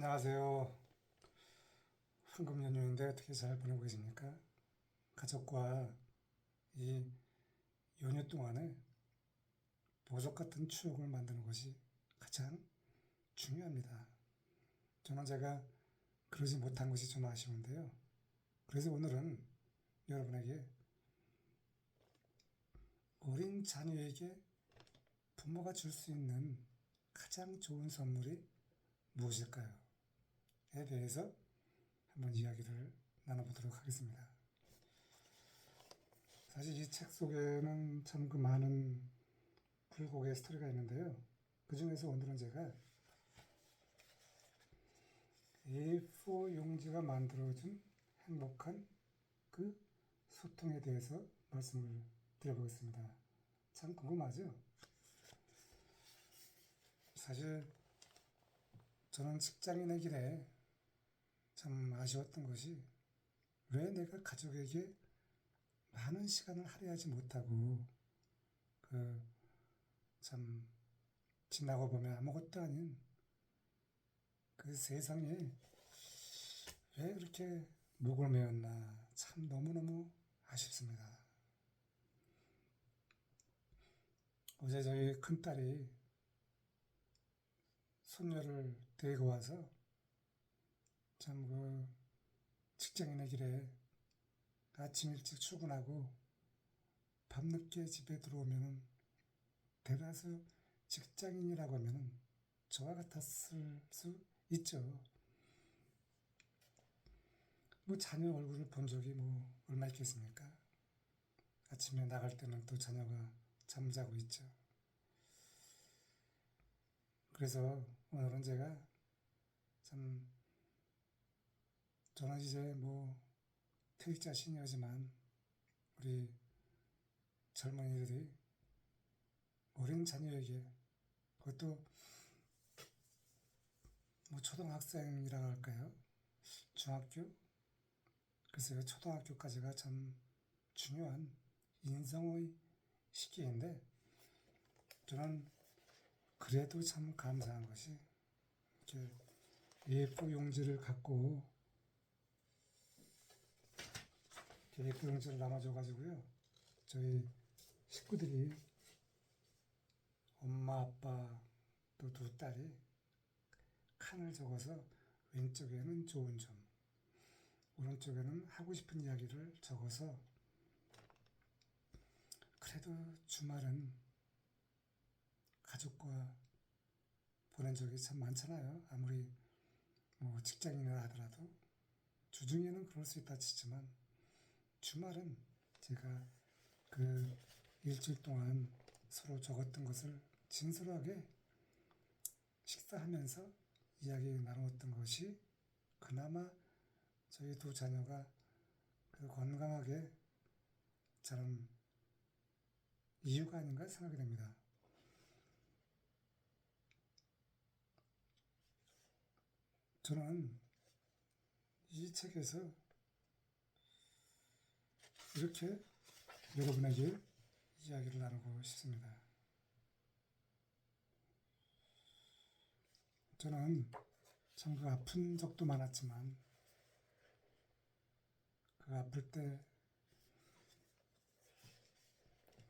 안녕하세요. 황금 연휴인데 어떻게 잘 보내고 계십니까? 가족과 이 연휴 동안에 보석 같은 추억을 만드는 것이 가장 중요합니다. 저는 제가 그러지 못한 것이 좀 아쉬운데요. 그래서 오늘은 여러분에게 어린 자녀에게 부모가 줄 수 있는 가장 좋은 선물이 무엇일까요? 에 대해서 한번 이야기를 나눠보도록 하겠습니다. 사실 이 책 속에는 참 그 많은 굴곡의 스토리가 있는데요. 그 중에서 오늘은 제가 A4 용지가 만들어준 행복한 그 소통에 대해서 말씀을 드려보겠습니다. 참 궁금하죠? 사실 저는 직장인의 길에 참 아쉬웠던 것이 왜 내가 가족에게 많은 시간을 할애하지 못하고 참 지나고 보면 아무것도 아닌 그 세상에 왜 그렇게 목을 메었나 참 너무너무 아쉽습니다. 어제 저희 큰딸이 손녀를 데리고 와서 참 그 직장인의 길에 아침 일찍 출근하고 밤늦게 집에 들어오면은 대다수 직장인이라고 하면은 저와 같았을 수 있죠. 뭐 자녀 얼굴을 본 적이 뭐 얼마 있겠습니까? 아침에 나갈 때는 또 자녀가 잠자고 있죠. 그래서 오늘은 제가 참 저는 이제 뭐 퇴직자 시니어지만 우리 젊은이들이 어린 자녀에게 그것도 뭐 초등학생이라고 할까요? 중학교? 글쎄요, 초등학교까지가 참 중요한 인성의 시기인데 저는 그래도 참 감사한 것이 이렇게 A4 용지를 갖고 A4 용지를 나눠줘가지고요. 저희 식구들이 엄마, 아빠 또 두 딸이 칸을 적어서 왼쪽에는 좋은 점, 오른쪽에는 하고 싶은 이야기를 적어서 그래도 주말은 가족과 보낸 적이 참 많잖아요. 아무리 뭐 직장인이라 하더라도 주중에는 그럴 수 있다 치지만 주말은 제가 그 일주일 동안 서로 적었던 것을 진솔하게 식사하면서 이야기 나누었던 것이 그나마 저희 두 자녀가 그 건강하게 자란 이유가 아닌가 생각이 됩니다. 저는 이 책에서 이렇게 여러분에게 이야기를 나누고 싶습니다. 저는 참 그 아픈 적도 많았지만 그 아플 때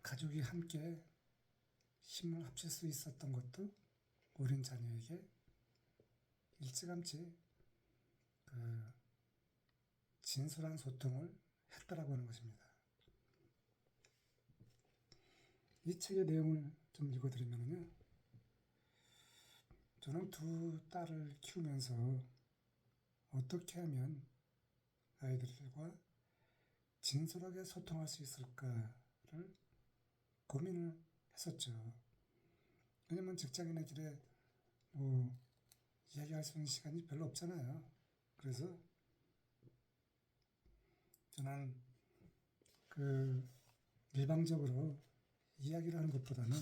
가족이 함께 힘을 합칠 수 있었던 것도 어린 자녀에게 일찌감치 그 진솔한 소통을 했다라고 하는 것입니다. 이 책의 내용을 좀 읽어드리면요. 저는 두 딸을 키우면서 어떻게 하면 아이들과 진솔하게 소통할 수 있을까를 고민을 했었죠. 왜냐면 직장인의 길에 뭐 이야기할 수 있는 시간이 별로 없잖아요. 그래서 저는 그 일방적으로 이야기를 하는 것보다는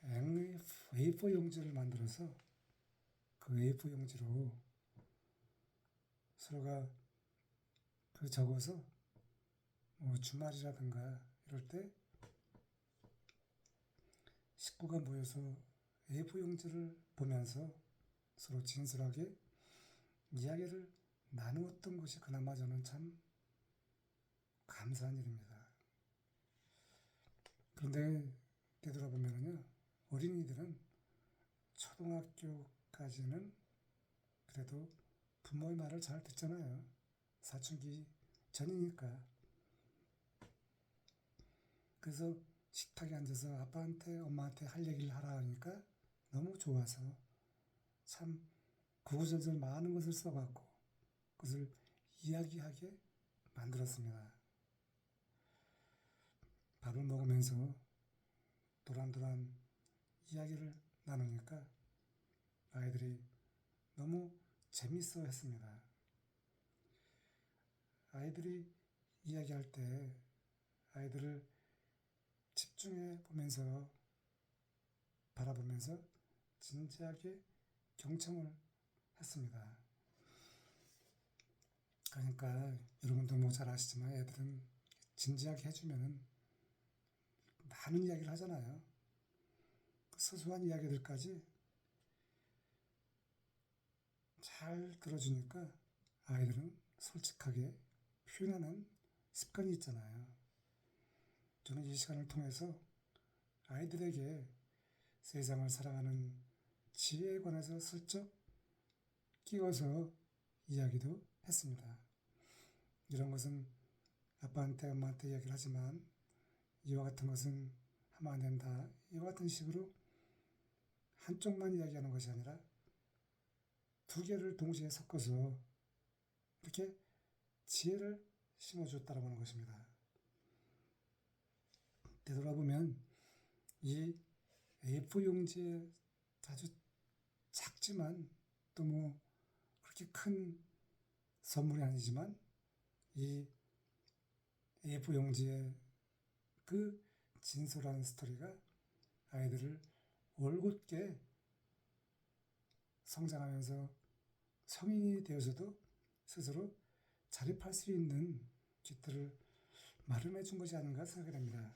A4 용지를 만들어서 그 A4 용지로 서로가 그 적어서 뭐 주말이라든가 이럴 때 식구가 모여서 A4 용지를 보면서 서로 진솔하게 이야기를 나누었던 것이 그나마 저는 참 감사한 일입니다. 그런데 되돌아보면요, 어린이들은 초등학교까지는 그래도 부모의 말을 잘 듣잖아요. 사춘기 전이니까. 그래서 식탁에 앉아서 아빠한테 엄마한테 할 얘기를 하라 하니까 너무 좋아서 참 구구절절 많은 것을 써갖고 그것을 이야기하게 만들었습니다. 밥을 먹으면서 도란도란 이야기를 나누니까 아이들이 너무 재밌어 했습니다. 아이들이 이야기할 때 아이들을 집중해 보면서 바라보면서 진지하게 경청을 했습니다. 그러니까 여러분도 뭐 잘 아시지만 애들은 진지하게 해주면 많은 이야기를 하잖아요. 소소한 이야기들까지 잘 들어주니까 아이들은 솔직하게 표현하는 습관이 있잖아요. 저는 이 시간을 통해서 아이들에게 세상을 살아가는 지혜에 관해서 슬쩍 끼워서 이야기도 했습니다. 이런 것은 아빠한테 엄마한테 이야기를 하지만 이와 같은 것은 하면 안 된다. 이와 같은 식으로 한쪽만 이야기하는 것이 아니라 두 개를 동시에 섞어서 이렇게 지혜를 심어주었다고 하는 것입니다. 되돌아보면 이 A4 용지에 아주 작지만 또 뭐 그렇게 큰 선물이 아니지만 이 A4 용지의 그 진솔한 스토리가 아이들을 올곧게 성장하면서 성인이 되어서도 스스로 자립할 수 있는 깃들을 마련해 준 것이 아닌가 생각이 됩니다.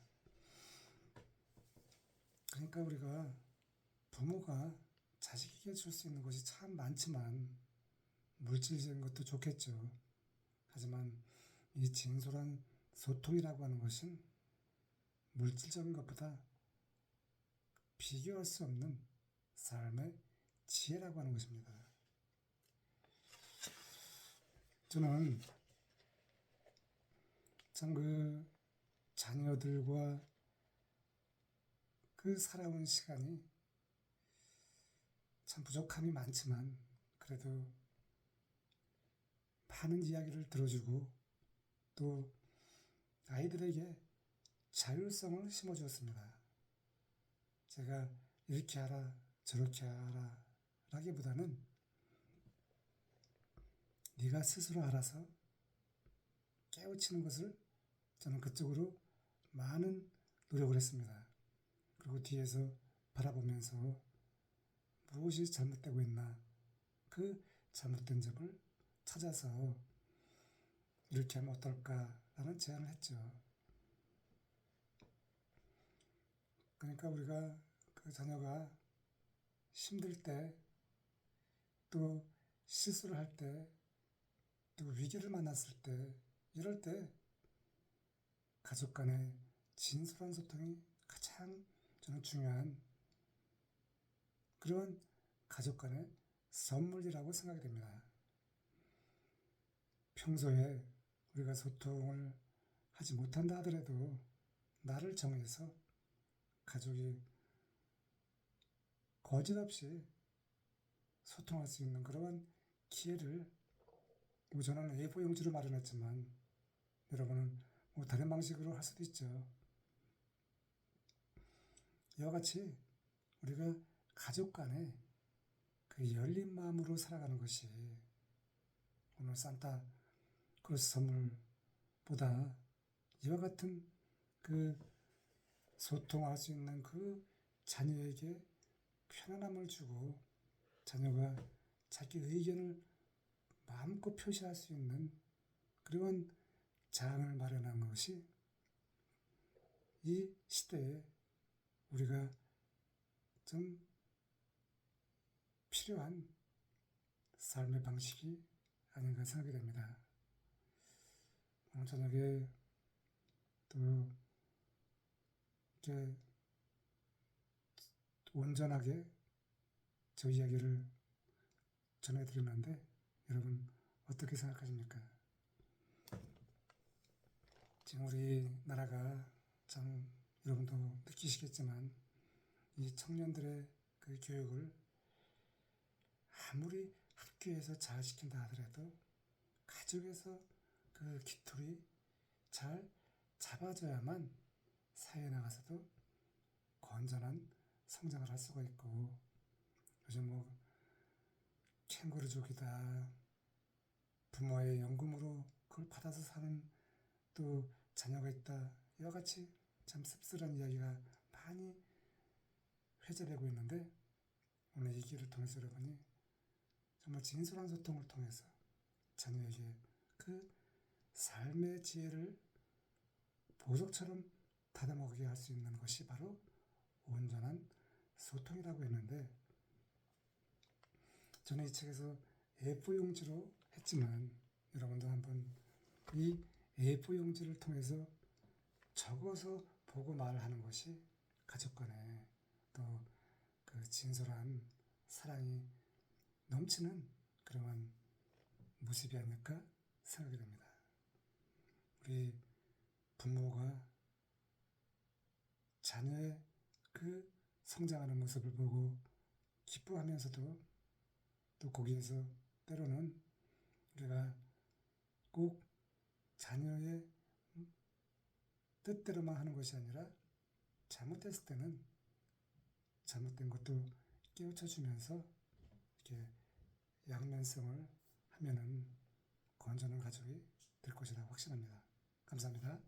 그러니까 우리가 부모가 자식에게 줄 수 있는 것이 참 많지만 물질적인 것도 좋겠죠. 하지만 이 진솔한 소통이라고 하는 것은 물질적인 것보다 비교할 수 없는 삶의 지혜라고 하는 것입니다. 저는 참 그 자녀들과 그 살아온 시간이 참 부족함이 많지만 그래도 많은 이야기를 들어주고 또 아이들에게 자율성을 심어주었습니다. 제가 이렇게 하라 저렇게 하라 라기보다는 네가 스스로 알아서 깨우치는 것을 저는 그쪽으로 많은 노력을 했습니다. 그리고 뒤에서 바라보면서 무엇이 잘못되고 있나 그 잘못된 점을 찾아서 이렇게 하면 어떨까라는 제안을 했죠. 그러니까 우리가 그 자녀가 힘들 때 또 실수를 할 때 또 위기를 만났을 때 이럴 때 가족 간의 진솔한 소통이 가장 저는 중요한 그런 가족 간의 선물이라고 생각이 됩니다. 평소에 우리가 소통을 하지 못한다 하더라도 나를 정해서 가족이 거짓없이 소통할 수 있는 그러한 기회를 저는 A4 용지로 마련했지만 여러분은 뭐 다른 방식으로 할 수도 있죠. 이와 같이 우리가 가족 간에 그 열린 마음으로 살아가는 것이 오늘 산타클로스 선물보다 이와 같은 그 소통할 수 있는 그 자녀에게 편안함을 주고 자녀가 자기 의견을 마음껏 표시할 수 있는 그런 장을 마련한 것이 이 시대에 우리가 좀 필요한 삶의 방식이 아닌가 생각이 됩니다. 오늘 저녁에 또 이렇게 온전하게 저 이야기를 전해드리는데 여러분 어떻게 생각하십니까? 지금 우리나라가 참 여러분도 느끼시겠지만 이 청년들의 그 교육을 아무리 학교에서 잘 시킨다 하더라도 가족에서 그 기틀이 잘 잡아줘야만 사회에 나가서도 건전한 성장을 할 수가 있고, 요즘 뭐 캥거루족이다, 부모의 연금으로 그걸 받아서 사는 또 자녀가 있다, 이와 같이 참 씁쓸한 이야기가 많이 회자되고 있는데, 오늘 이 기를 통해서 여러분이 정말 진솔한 소통을 통해서 자녀에게 그 삶의 지혜를 보석처럼 받아먹게 할 수 있는 것이 바로 온전한 소통이라고 했는데, 저는 이 책에서 A4 용지로 했지만 여러분도 한번 이 A4 용지를 통해서 적어서 보고 말하는 것이 가족 간에 또 그 진솔한 사랑이 넘치는 그러한 모습이 아닐까 생각이 됩니다. 우리 부모가 자녀의 그 성장하는 모습을 보고 기뻐하면서도 또 거기에서 때로는 우리가 꼭 자녀의 뜻대로만 하는 것이 아니라 잘못됐을 때는 잘못된 것도 깨우쳐 주면서 이렇게 양면성을 하면은 건전한 가족이 될 것이라고 확신합니다. 감사합니다.